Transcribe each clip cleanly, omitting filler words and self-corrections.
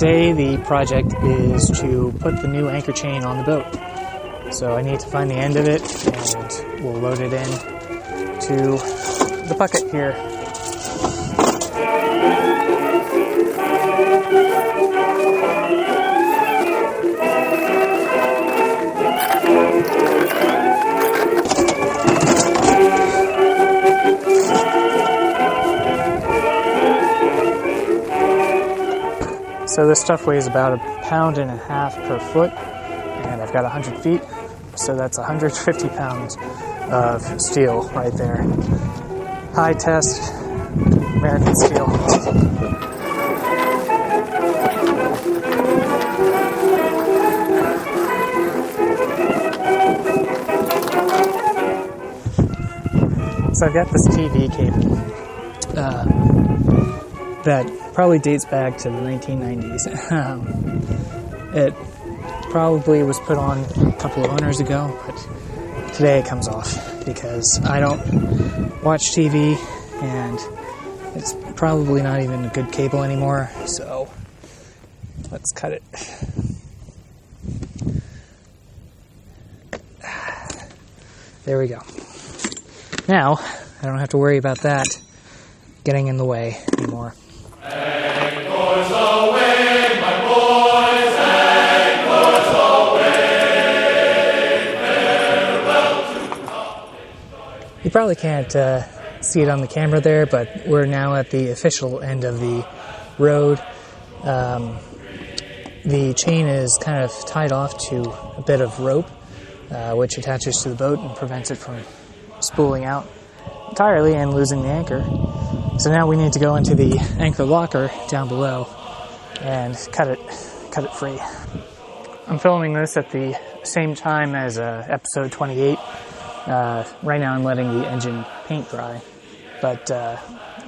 Today the project is to put the new anchor chain on the boat. So I need to find the end of it and we'll load it in to the bucket here. So this stuff weighs about 1.5 pounds per foot, and I've got 100 feet, so that's 150 pounds of steel right there. High test American steel. So I've got this TV cable that probably dates back to the 1990s. It probably was put on a couple of winters ago, but today it comes off because I don't watch TV and it's probably not even a good cable anymore, so let's cut it. There we go. Now, I don't have to worry about that getting in the way anymore. Anchors aweigh, my boys, anchors aweigh, farewell to Half-Hitches. You probably can't see it on the camera there, but we're now at the official end of the road. The chain is kind of tied off to a bit of rope, which attaches to the boat and prevents it from spooling out entirely and losing the anchor. So now we need to go into the anchor locker down below and cut it free. I'm filming this at the same time as episode 28. Right now I'm letting the engine paint dry, but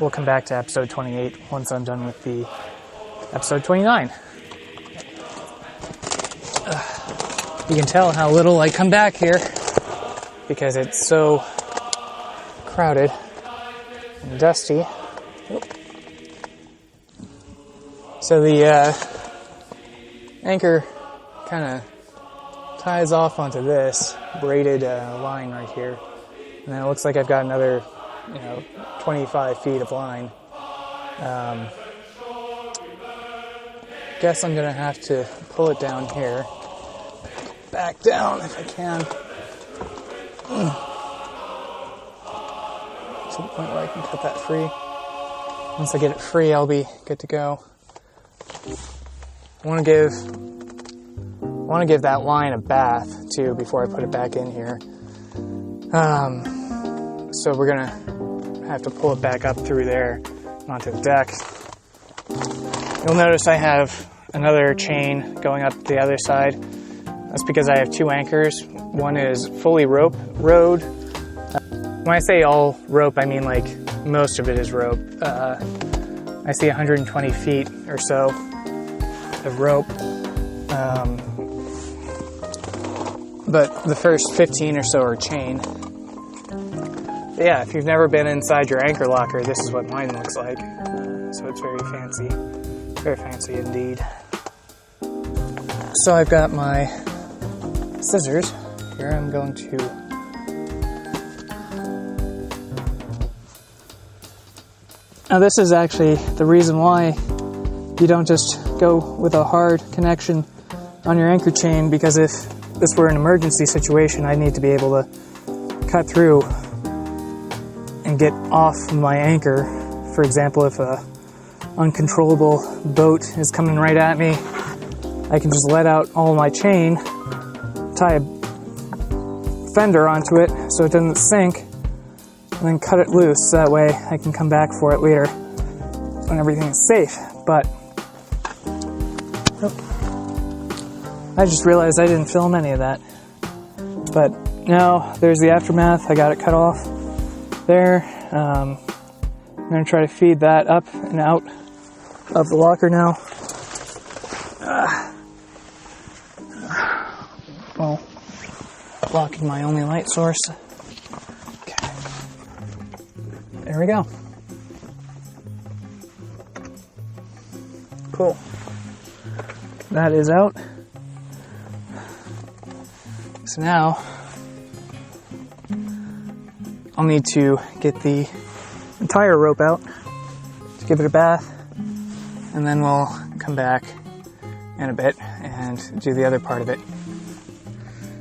we'll come back to episode 28 once I'm done with the episode 29. You can tell how little I come back here because it's so crowded and dusty. So the anchor kind of ties off onto this braided line right here, and then it looks like I've got another 25 feet of line. Guess I'm gonna have to pull it down here, back down if I can, to the point where I can cut that free. Once I get it free, I'll be good to go. I want to give that line a bath too before I put it back in here. So we're gonna have to pull it back up through there onto the deck. You'll notice I have another chain going up the other side. That's because I have two anchors. One is fully rowed. When I say all rope, I mean like most of it is rope. I see 120 feet or so of rope. But the first 15 or so are chain. But yeah, if you've never been inside your anchor locker, this is what mine looks like. So it's very fancy. Very fancy indeed. So I've got my scissors. Here I'm going to Now this is actually the reason why you don't just go with a hard connection on your anchor chain, because if this were an emergency situation, I'd need to be able to cut through and get off my anchor. For example, if a uncontrollable boat is coming right at me, I can just let out all my chain, tie a fender onto it so it doesn't sink, and then cut it loose. That way I can come back for it later when everything is safe. But I just realized I didn't film any of that. But now there's the aftermath. I got it cut off there. I'm going to try to feed that up and out of the locker now. Well, blocking my only light source. Okay. There we go. Cool. that is out. So now I'll need to get the entire rope out to give it a bath, and then we'll come back in a bit and do the other part of it.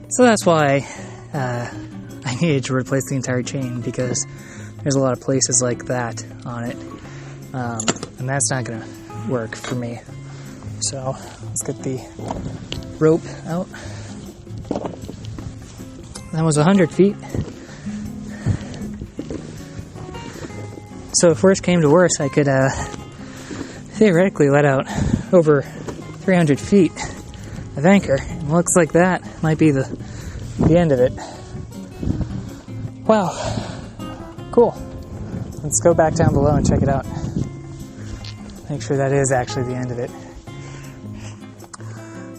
So that's why I needed to replace the entire chain, because there's a lot of places like that on it, and that's not going to work for me. So let's get the rope out. That was 100 feet. So if worse came to worse, I could theoretically let out over 300 feet of anchor. And looks like that might be the end of it. Wow. Cool. Let's go back down below and check it out. Make sure that is actually the end of it.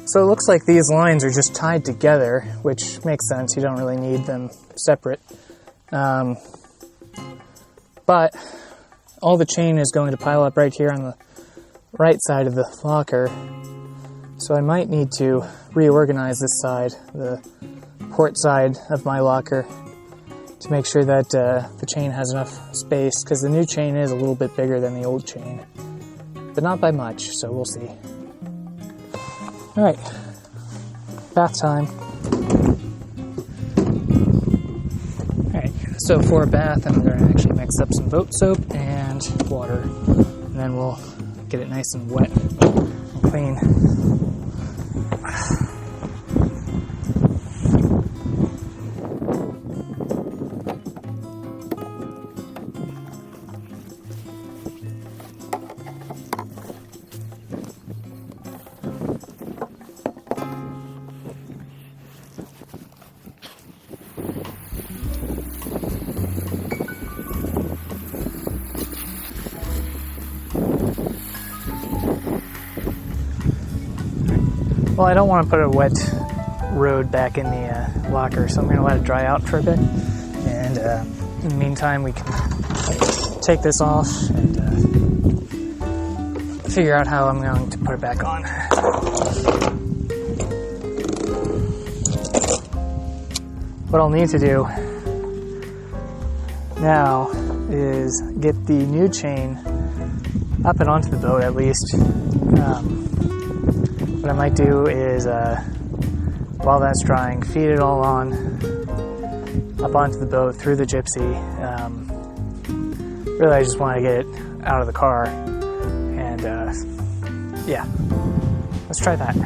So it looks like these lines are just tied together, which makes sense. You don't really need them separate. But all the chain is going to pile up right here on the right side of the locker. So I might need to reorganize this side, the port side of my locker, to make sure that the chain has enough space, because the new chain is a little bit bigger than the old chain, but not by much, so we'll see. Alright, bath time. Alright, so for a bath, I'm going to actually mix up some boat soap and water, and then we'll get it nice and wet and clean. Well, I don't want to put a wet road back in the locker, so I'm going to let it dry out for a bit. And in the meantime, we can take this off and figure out how I'm going to put it back on. What I'll need to do now is get the new chain up and onto the boat at least. What I might do is, while that's drying, feed it all on up onto the boat through the gypsy. Really, I just want to get it out of the car, and yeah, let's try that.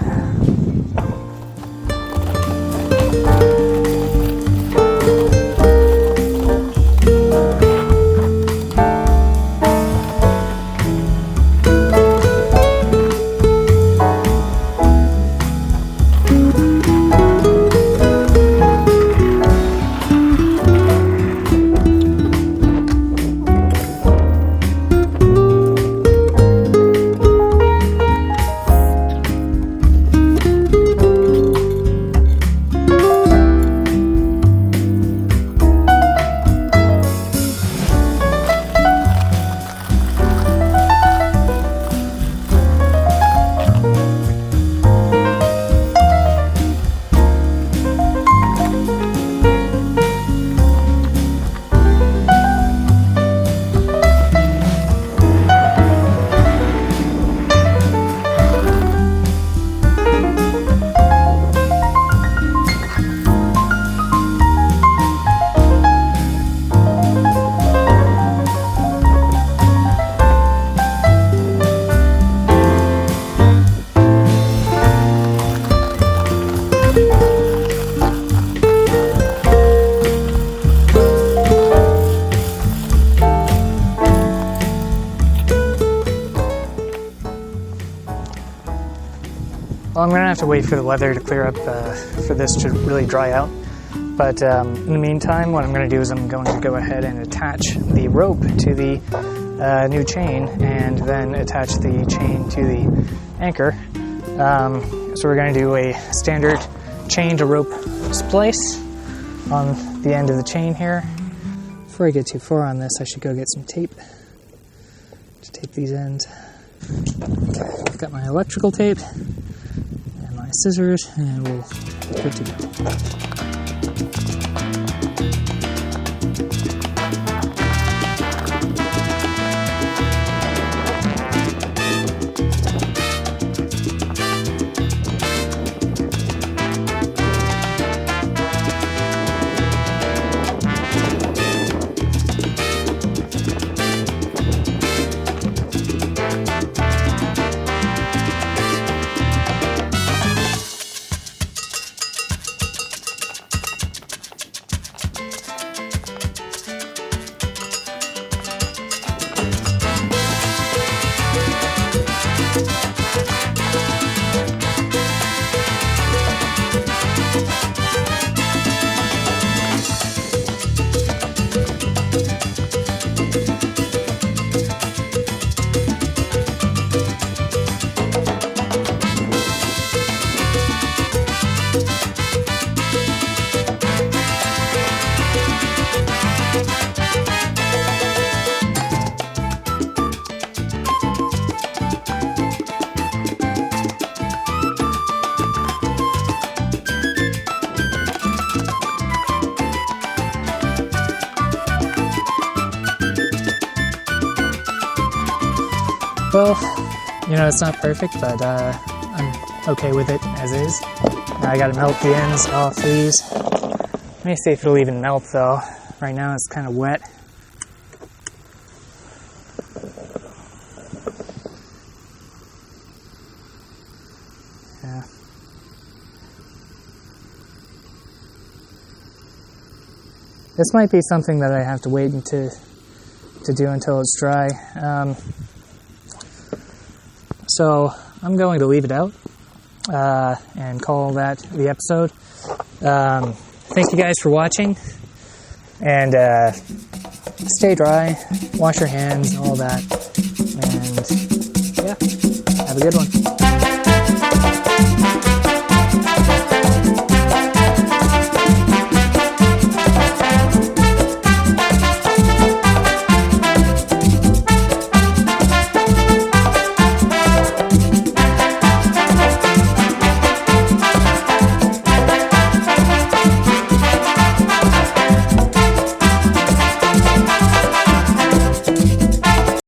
Well, I'm going to have to wait for the weather to clear up for this to really dry out. But in the meantime, what I'm going to do is I'm going to go ahead and attach the rope to the new chain, and then attach the chain to the anchor. So we're going to do a standard chain to rope splice on the end of the chain here. Before I get too far on this, I should go get some tape to tape these ends. Okay, I've got my electrical tape. my scissors, and we'll be good to go. Well, you know, it's not perfect, but I'm okay with it as is. Now I gotta melt the ends off these. Let me see if it'll even melt though. Right now it's kind of wet. Yeah. This might be something that I have to wait to do until it's dry. So I'm going to leave it out and call that the episode. Thank you guys for watching, and stay dry, wash your hands, all that, and yeah, have a good one.